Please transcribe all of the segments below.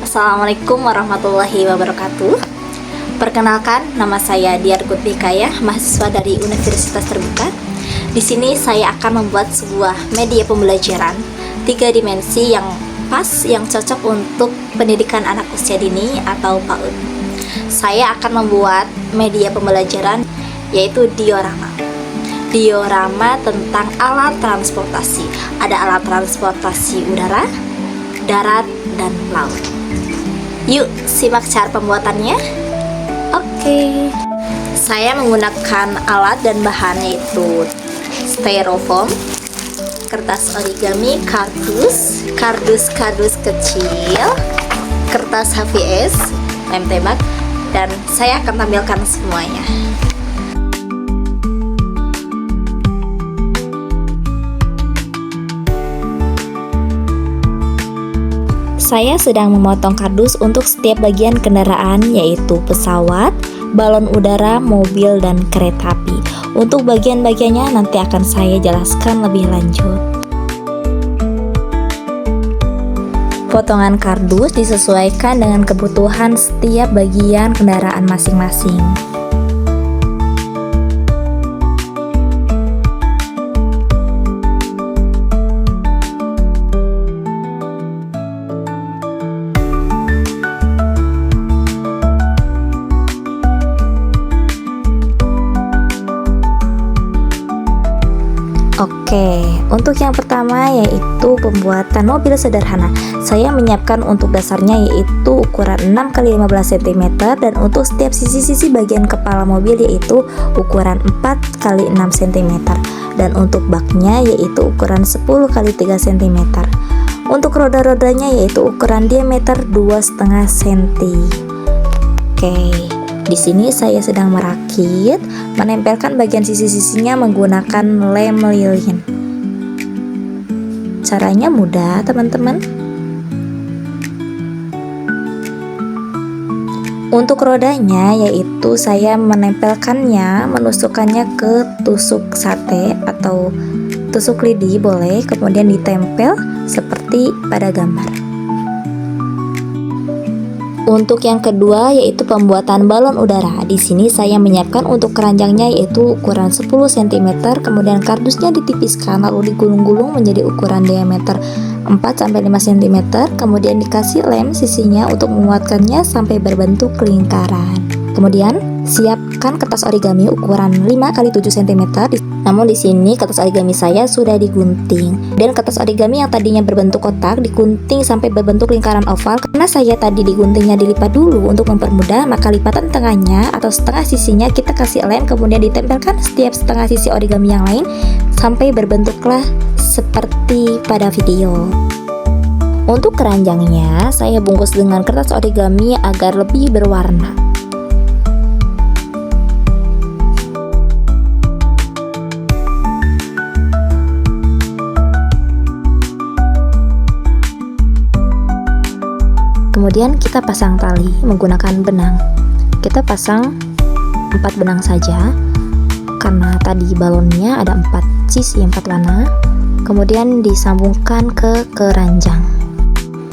Assalamualaikum warahmatullahi wabarakatuh. Perkenalkan, nama saya Diar Kutikaya, mahasiswa dari Universitas Terbuka. Di sini saya akan membuat sebuah media pembelajaran 3 dimensi yang pas, yang cocok untuk pendidikan anak usia dini atau PAUD. Saya akan membuat media pembelajaran yaitu diorama. Diorama tentang alat transportasi. Ada alat transportasi udara, darat, dan laut. Yuk simak cara pembuatannya. Oke. Saya menggunakan alat dan bahan yaitu styrofoam, kertas origami, kardus kecil, kertas HVS, lem tembak, dan saya akan tampilkan semuanya. Saya sedang memotong kardus untuk setiap bagian kendaraan, yaitu pesawat, balon udara, mobil, dan kereta api. Untuk bagian-bagiannya nanti akan saya jelaskan lebih lanjut. Potongan kardus disesuaikan dengan kebutuhan setiap bagian kendaraan masing-masing. Oke, untuk yang pertama yaitu pembuatan mobil sederhana. Saya menyiapkan untuk dasarnya yaitu ukuran 6x15 cm, dan untuk setiap sisi-sisi bagian kepala mobil yaitu ukuran 4x6 cm, dan untuk baknya yaitu ukuran 10x3 cm. Untuk roda-rodanya yaitu ukuran diameter 2,5 cm. Oke. Di sini saya sedang merakit, menempelkan bagian sisi-sisinya menggunakan lem lilin. Caranya mudah, teman-teman. Untuk rodanya yaitu saya menempelkannya, menusukkannya ke tusuk sate atau tusuk lidi boleh, kemudian ditempel seperti pada gambar. Untuk yang kedua yaitu pembuatan balon udara. Di sini saya menyiapkan untuk keranjangnya yaitu ukuran 10 cm, kemudian kardusnya ditipiskan lalu digulung-gulung menjadi ukuran diameter 4-5 cm, kemudian dikasih lem sisinya untuk menguatkannya sampai berbentuk lingkaran. Kemudian siapkan kertas origami ukuran 5x7 cm. Namun di sini kertas origami saya sudah digunting, dan kertas origami yang tadinya berbentuk kotak digunting sampai berbentuk lingkaran oval. Karena saya tadi diguntingnya dilipat dulu untuk mempermudah, maka lipatan tengahnya atau setengah sisinya kita kasih lem, kemudian ditempelkan setiap setengah sisi origami yang lain sampai berbentuklah seperti pada video. Untuk keranjangnya saya bungkus dengan kertas origami agar lebih berwarna. Kemudian kita pasang tali menggunakan benang. Kita pasang 4 benang saja, karena tadi balonnya ada 4 sisi 4 warna. Kemudian disambungkan ke keranjang.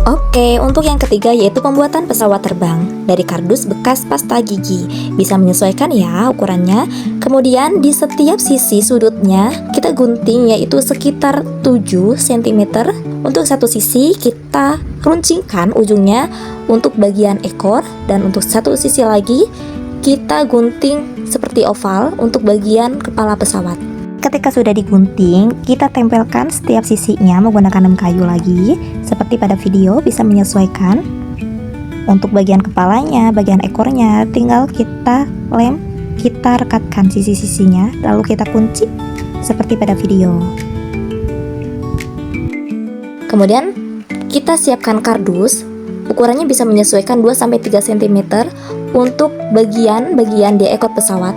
Oke, untuk yang ketiga yaitu pembuatan pesawat terbang dari kardus bekas pasta gigi. Bisa menyesuaikan ya ukurannya. Kemudian di setiap sisi sudutnya kita gunting yaitu sekitar 7 cm. Untuk satu sisi kita runcingkan ujungnya untuk bagian ekor, dan untuk satu sisi lagi kita gunting seperti oval untuk bagian kepala pesawat. Ketika sudah digunting, kita tempelkan setiap sisinya menggunakan lem kayu lagi, seperti pada video. Bisa menyesuaikan. Untuk bagian kepalanya, bagian ekornya, tinggal kita lem, kita rekatkan sisi-sisinya, lalu kita kunci seperti pada video. Kemudian kita siapkan kardus, ukurannya bisa menyesuaikan 2-3 cm untuk bagian-bagian di ekor pesawat.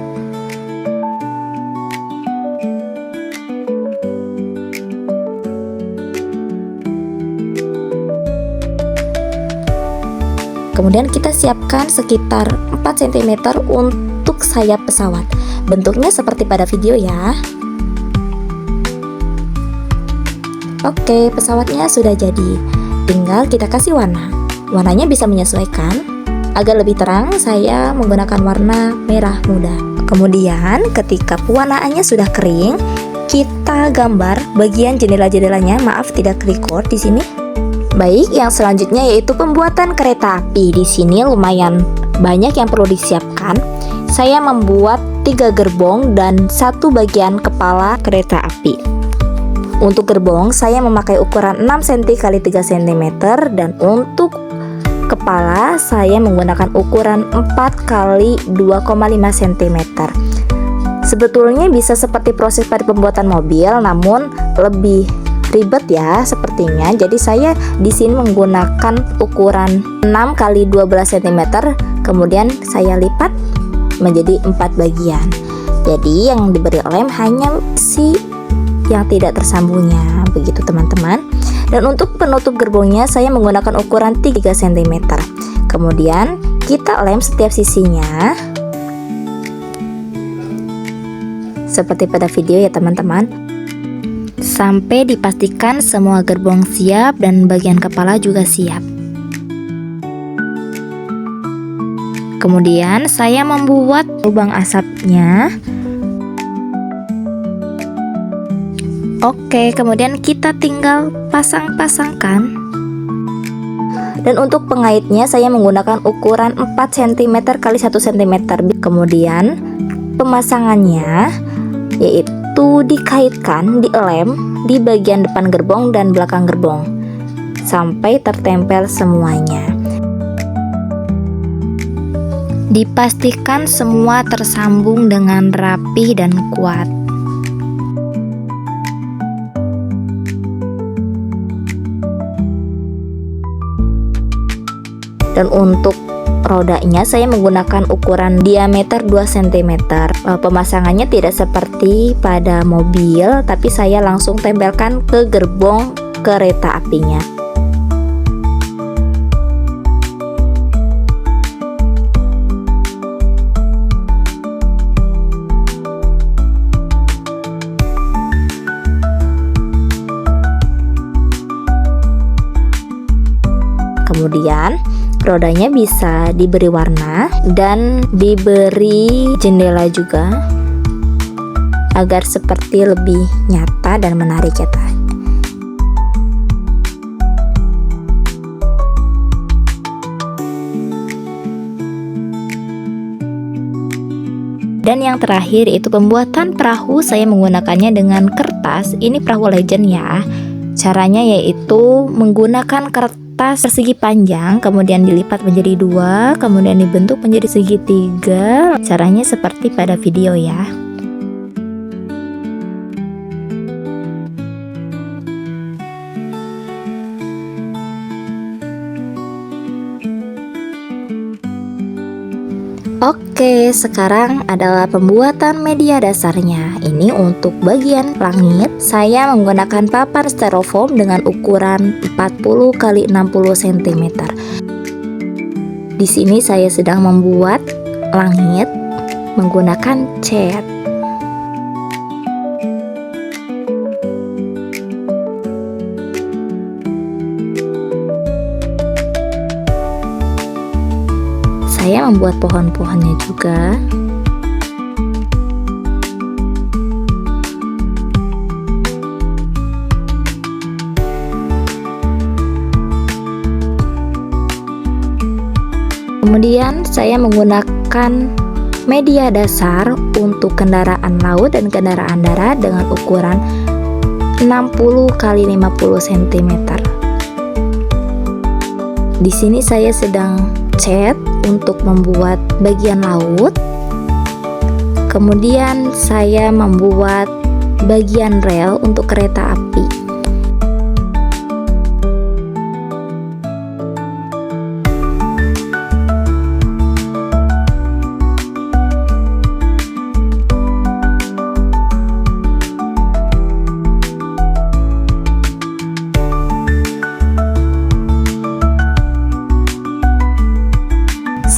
Kemudian kita siapkan sekitar 4 cm untuk sayap pesawat. Bentuknya seperti pada video ya. Oke, pesawatnya sudah jadi. Tinggal kita kasih warna. Warnanya bisa menyesuaikan. Agar lebih terang, saya menggunakan warna merah muda. Kemudian ketika pewarnaannya sudah kering, kita gambar bagian jendela-jendelanya. Maaf, tidak record di sini. Baik, yang selanjutnya yaitu pembuatan kereta api. Di sini lumayan banyak yang perlu disiapkan. Saya membuat 3 gerbong dan 1 bagian kepala kereta api. Untuk gerbong, saya memakai ukuran 6 cm x 3 cm, dan untuk kepala saya menggunakan ukuran 4 x 2,5 cm. Sebetulnya bisa seperti proses pada pembuatan mobil, namun lebih ribet ya sepertinya. Jadi saya di sini menggunakan ukuran 6 x 12 cm, kemudian saya lipat menjadi 4 bagian. Jadi yang diberi lem hanya si yang tidak tersambungnya, begitu teman-teman. Dan untuk penutup gerbongnya saya menggunakan ukuran 3 cm. Kemudian kita lem setiap sisinya seperti pada video ya teman-teman, sampai dipastikan semua gerbong siap dan bagian kepala juga siap. Kemudian saya membuat lubang asapnya. Oke, kemudian kita tinggal pasang-pasangkan. Dan untuk pengaitnya saya menggunakan ukuran 4 cm x 1 cm. Kemudian pemasangannya yaitu dikaitkan, dilem di bagian depan gerbong dan belakang gerbong sampai tertempel semuanya. Dipastikan semua tersambung dengan rapi dan kuat. Dan untuk rodanya saya menggunakan ukuran diameter 2 cm. Pemasangannya tidak seperti pada mobil, tapi saya langsung tempelkan ke gerbong kereta apinya. Kemudian rodanya bisa diberi warna dan diberi jendela juga agar seperti lebih nyata dan menarik ya teh. Dan yang terakhir itu pembuatan perahu. Saya menggunakannya dengan kertas. Ini perahu legend ya. Caranya yaitu menggunakan kertas persegi panjang, kemudian dilipat menjadi 2, kemudian dibentuk menjadi segitiga. Caranya seperti pada video ya. Oke, sekarang adalah pembuatan media dasarnya. Ini untuk bagian langit, saya menggunakan papan styrofoam dengan ukuran 40 x 60 cm. Di sini saya sedang membuat langit menggunakan cat. Saya membuat pohon-pohonnya juga. Kemudian saya menggunakan media dasar untuk kendaraan laut dan kendaraan darat dengan ukuran 60 x 50 cm. Di sini saya sedang cat untuk membuat bagian laut. Kemudian saya membuat bagian rel untuk kereta api.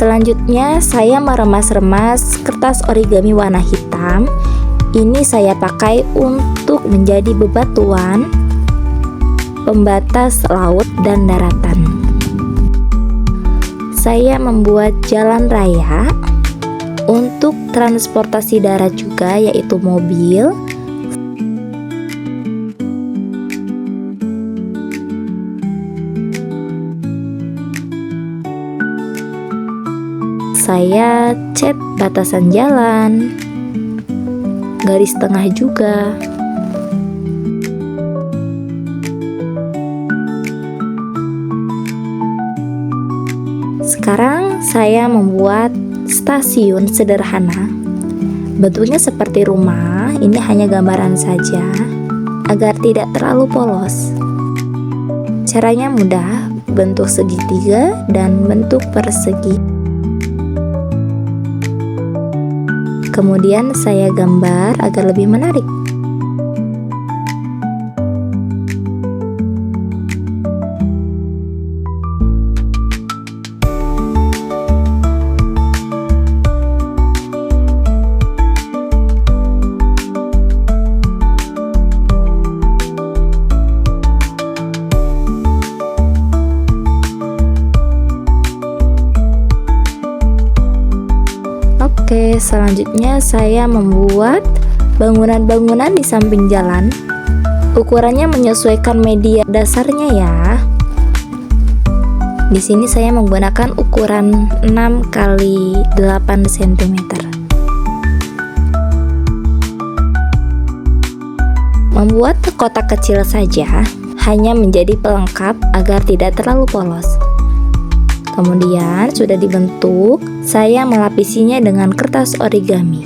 Selanjutnya saya meremas-remas kertas origami warna hitam. Ini saya pakai untuk menjadi bebatuan pembatas laut dan daratan. saya membuat jalan raya untuk transportasi darat juga, yaitu mobil. Saya cat batasan jalan, garis tengah juga. Sekarang saya membuat stasiun sederhana. Bentuknya seperti rumah, ini hanya gambaran saja agar tidak terlalu polos. Caranya mudah, bentuk segitiga dan bentuk persegi. Kemudian saya gambar agar lebih menarik. Oke, selanjutnya saya membuat bangunan-bangunan di samping jalan. Ukurannya menyesuaikan media dasarnya ya. Di sini saya menggunakan ukuran 6 x 8 cm. Membuat kotak kecil saja hanya menjadi pelengkap agar tidak terlalu polos. Kemudian sudah dibentuk, saya melapisinya dengan kertas origami.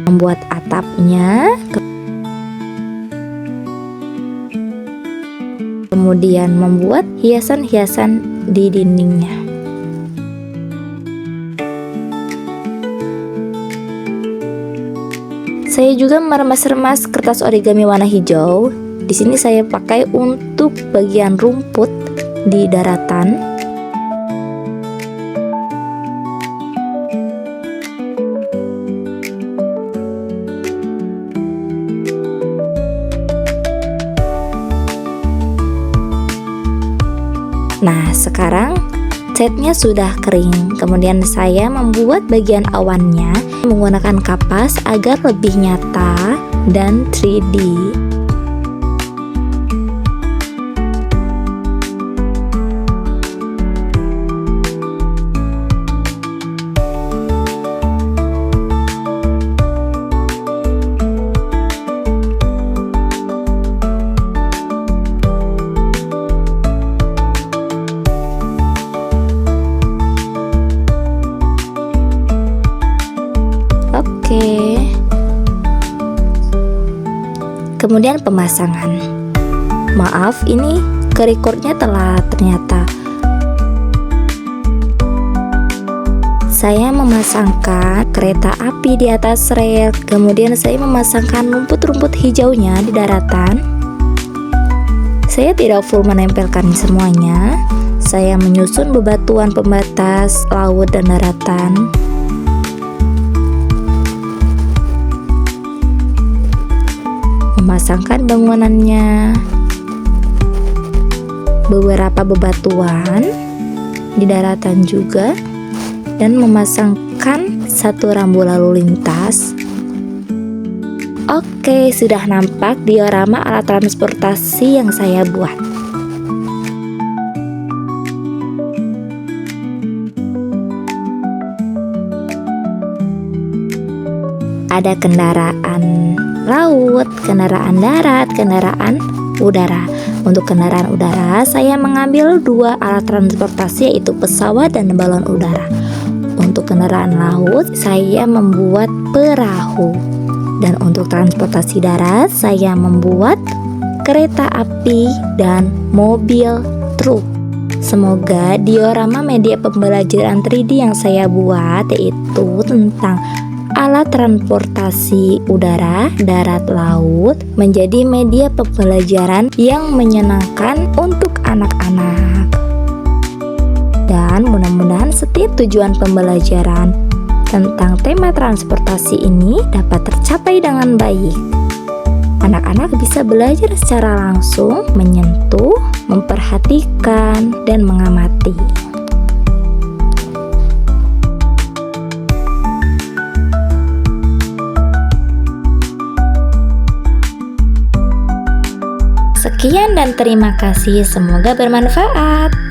Membuat atapnya, kemudian membuat hiasan-hiasan di dindingnya. Saya juga meremas-remas kertas origami warna hijau. Di sini saya pakai untuk bagian rumput di daratan. Nah, sekarang catnya sudah kering. Kemudian saya membuat bagian awannya menggunakan kapas agar lebih nyata dan 3D. Oke. Kemudian pemasangan. Maaf, ini ke-recordnya telat ternyata. Saya memasangkan kereta api di atas rel. Kemudian saya memasangkan rumput-rumput hijaunya di daratan. Saya tidak full menempelkan semuanya. Saya menyusun bebatuan pembatas laut dan daratan. Memasangkan bangunannya, beberapa bebatuan di daratan juga, dan memasangkan satu rambu lalu lintas. Oke, sudah nampak diorama alat transportasi yang saya buat. Ada kendaraan laut, kendaraan darat, kendaraan udara. Untuk kendaraan udara, saya mengambil dua alat transportasi, yaitu pesawat dan balon udara. Untuk kendaraan laut, saya membuat perahu. Dan untuk transportasi darat, saya membuat kereta api dan mobil truk. Semoga diorama media pembelajaran 3D yang saya buat, yaitu tentang alat transportasi udara, darat, laut menjadi media pembelajaran yang menyenangkan untuk anak-anak. Dan mudah-mudahan setiap tujuan pembelajaran tentang tema transportasi ini dapat tercapai dengan baik. Anak-anak bisa belajar secara langsung, menyentuh, memperhatikan, dan mengamati. Sekian dan terima kasih, semoga bermanfaat.